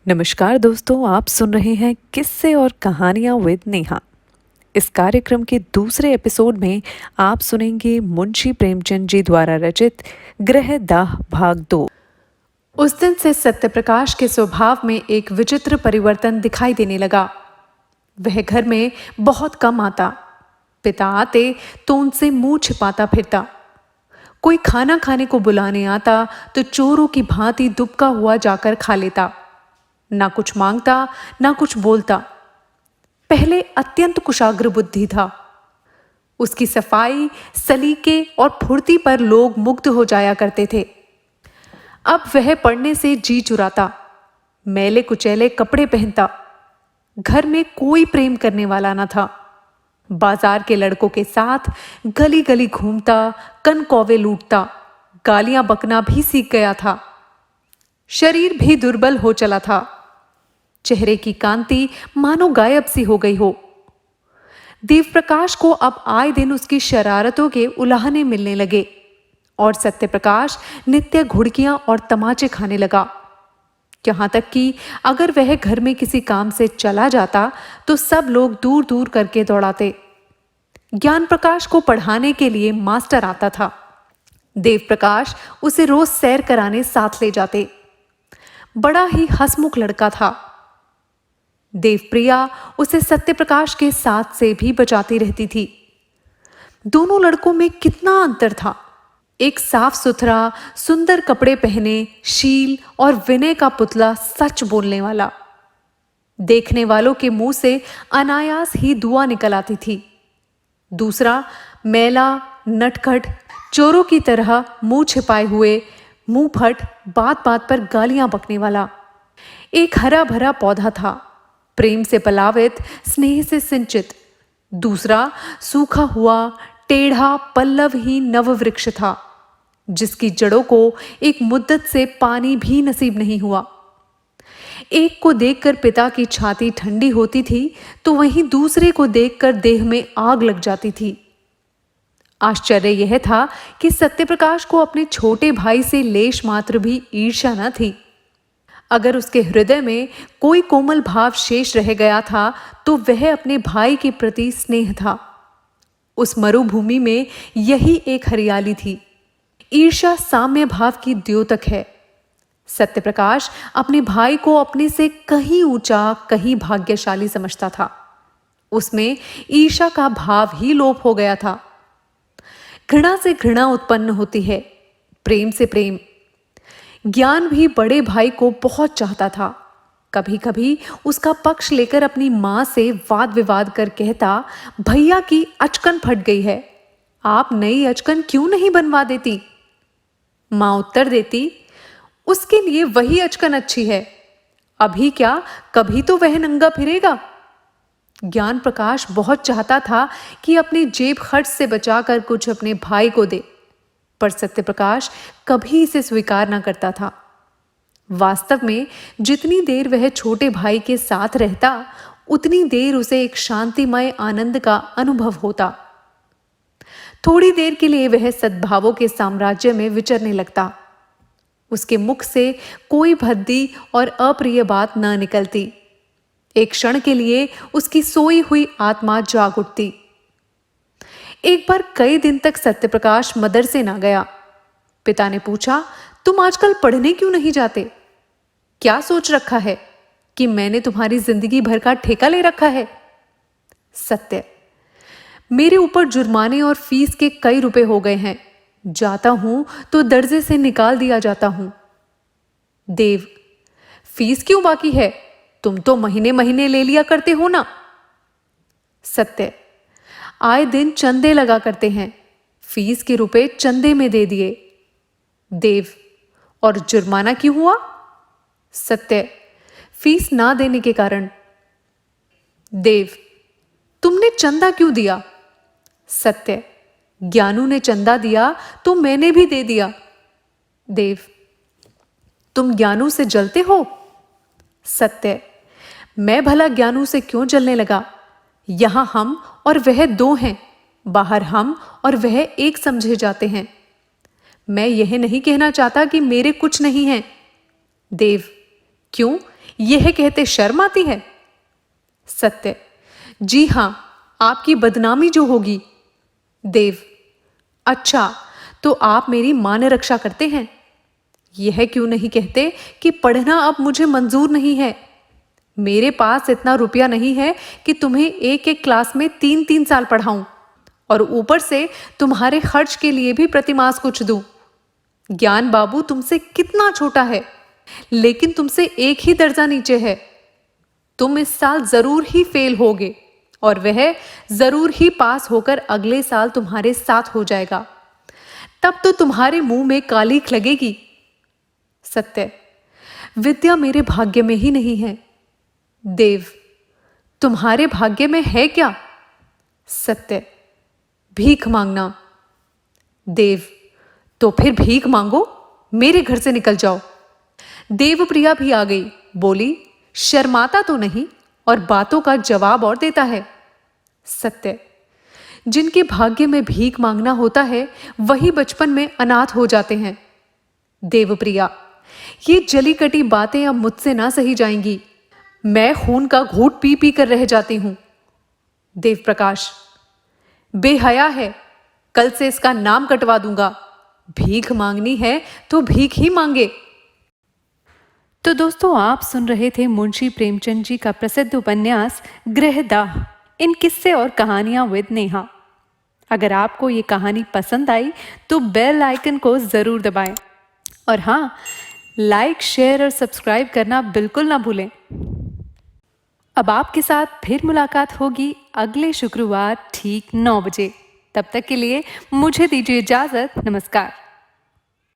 नमस्कार दोस्तों, आप सुन रहे हैं किस्से और कहानियाँ विद नेहा। इस कार्यक्रम के दूसरे एपिसोड में आप सुनेंगे मुंशी प्रेमचंद जी द्वारा रचित ग्रहदाह भाग 2। उस दिन से सत्यप्रकाश के स्वभाव में एक विचित्र परिवर्तन दिखाई देने लगा। वह घर में बहुत कम आता। पिता आते तो उनसे मुंह छिपाता फिरता। कोई खाना खाने को बुलाने आता तो चोरों की भांति दुबका हुआ जाकर खा लेता। ना कुछ मांगता, ना कुछ बोलता। पहले अत्यंत कुशाग्र बुद्धि था। उसकी सफाई, सलीके और फुर्ती पर लोग मुग्ध हो जाया करते थे। अब वह पढ़ने से जी चुराता, मैले कुचैले कपड़े पहनता। घर में कोई प्रेम करने वाला न था। बाजार के लड़कों के साथ गली गली घूमता, कनकौवे लूटता, गालियां बकना भी सीख गया था। शरीर भी दुर्बल हो चला था। चेहरे की कांति मानो गायब सी हो गई हो। देवप्रकाश को अब आए दिन उसकी शरारतों के उलाहने मिलने लगे और सत्यप्रकाश नित्य घुड़कियां और तमाचे खाने लगा। यहां तक कि अगर वह घर में किसी काम से चला जाता तो सब लोग दूर दूर करके दौड़ाते। ज्ञान प्रकाश को पढ़ाने के लिए मास्टर आता था। देवप्रकाश उसे रोज सैर कराने साथ ले जाते। बड़ा ही हंसमुख लड़का था। देवप्रिया उसे सत्यप्रकाश के साथ से भी बचाती रहती थी। दोनों लड़कों में कितना अंतर था। एक साफ सुथरा, सुंदर कपड़े पहने, शील और विनय का पुतला, सच बोलने वाला। देखने वालों के मुंह से अनायास ही दुआ निकल आती थी। दूसरा मैला, नटखट, चोरों की तरह मुंह छिपाए हुए, मुंह फट, बात बात पर गालियां बकने वाला। एक हरा भरा पौधा था, प्रेम से पलावित, स्नेह से सिंचित। दूसरा सूखा हुआ, टेढ़ा, पल्लवहीन नववृक्ष था, जिसकी जड़ों को एक मुद्दत से पानी भी नसीब नहीं हुआ। एक को देखकर पिता की छाती ठंडी होती थी तो वहीं दूसरे को देखकर देह में आग लग जाती थी। आश्चर्य यह था कि सत्यप्रकाश को अपने छोटे भाई से लेश मात्र भी ईर्ष्या न थी। अगर उसके हृदय में कोई कोमल भाव शेष रह गया था तो वह अपने भाई के प्रति स्नेह था। उस मरुभूमि में यही एक हरियाली थी। ईर्ष्या साम्य भाव की द्योतक है। सत्यप्रकाश अपने भाई को अपने से कहीं ऊंचा, कहीं भाग्यशाली समझता था। उसमें ईर्ष्या का भाव ही लोप हो गया था। घृणा से घृणा उत्पन्न होती है, प्रेम से प्रेम। ज्ञान भी बड़े भाई को बहुत चाहता था। कभी कभी उसका पक्ष लेकर अपनी मां से वाद विवाद कर कहता, भैया की अचकन फट गई है, आप नई अचकन क्यों नहीं बनवा देती? मां उत्तर देती, उसके लिए वही अचकन अच्छी है, अभी क्या, कभी तो वह नंगा फिरेगा। ज्ञान प्रकाश बहुत चाहता था कि अपनी जेब खर्च से बचाकर कुछ अपने भाई को दे, पर सत्यप्रकाश कभी इसे स्वीकार न करता था। वास्तव में जितनी देर वह छोटे भाई के साथ रहता, उतनी देर उसे एक शांतिमय आनंद का अनुभव होता। थोड़ी देर के लिए वह सद्भावों के साम्राज्य में विचरने लगता। उसके मुख से कोई भद्दी और अप्रिय बात न निकलती। एक क्षण के लिए उसकी सोई हुई आत्मा जाग उठती। एक बार कई दिन तक सत्यप्रकाश मदरसे ना गया। पिता ने पूछा, तुम आजकल पढ़ने क्यों नहीं जाते? क्या सोच रखा है कि मैंने तुम्हारी जिंदगी भर का ठेका ले रखा है? सत्य, मेरे ऊपर जुर्माने और फीस के कई रुपए हो गए हैं। जाता हूं तो दर्जे से निकाल दिया जाता हूं। देव, फीस क्यों बाकी है? तुम तो महीने महीने ले लिया करते हो ना। सत्य, आए दिन चंदे लगा करते हैं, फीस के रुपए चंदे में दे दिए। देव, और जुर्माना क्यों हुआ? सत्य, फीस ना देने के कारण। देव, तुमने चंदा क्यों दिया? सत्य, ज्ञानू ने चंदा दिया तो मैंने भी दे दिया। देव, तुम ज्ञानू से जलते हो? सत्य, मैं भला ज्ञानू से क्यों जलने लगा? यहां हम और वह दो हैं, बाहर हम और वह एक समझे जाते हैं। मैं यह नहीं कहना चाहता कि मेरे कुछ नहीं है। देव, क्यों? यह कहते शर्म आती है? सत्य, जी हां, आपकी बदनामी जो होगी। देव, अच्छा, तो आप मेरी मान रक्षा करते हैं? यह क्यों नहीं कहते कि पढ़ना अब मुझे मंजूर नहीं है? मेरे पास इतना रुपया नहीं है कि तुम्हें एक एक क्लास में 3-3 साल पढ़ाऊं और ऊपर से तुम्हारे खर्च के लिए भी प्रतिमास कुछ दूं। ज्ञान बाबू तुमसे कितना छोटा है, लेकिन तुमसे एक ही दर्जा नीचे है। तुम इस साल जरूर ही फेल होगे और वह जरूर ही पास होकर अगले साल तुम्हारे साथ हो जाएगा। तब तो तुम्हारे मुंह में कालीख लगेगी। सत्य, विद्या मेरे भाग्य में ही नहीं है। देव, तुम्हारे भाग्य में है क्या? सत्य, भीख मांगना। देव, तो फिर भीख मांगो, मेरे घर से निकल जाओ। देवप्रिया भी आ गई, बोली, शर्माता तो नहीं और बातों का जवाब और देता है। सत्य, जिनके भाग्य में भीख मांगना होता है वही बचपन में अनाथ हो जाते हैं। देवप्रिया, ये जली कटी बातें अब मुझसे ना सही जाएंगी। मैं खून का घूंट पी पी कर रह जाती हूं। देवप्रकाश, बेहया है, कल से इसका नाम कटवा दूंगा। भीख मांगनी है तो भीख ही मांगे। तो दोस्तों, आप सुन रहे थे मुंशी प्रेमचंद जी का प्रसिद्ध उपन्यास गृहदाह, इन किस्से और कहानियां विद नेहा। अगर आपको ये कहानी पसंद आई तो बेल आइकन को जरूर दबाएं और हाँ, लाइक, शेयर और सब्सक्राइब करना बिल्कुल ना भूलें। अब आपके साथ फिर मुलाकात होगी अगले शुक्रवार ठीक 9 बजे। तब तक के लिए मुझे दीजिए इजाजत। नमस्कार।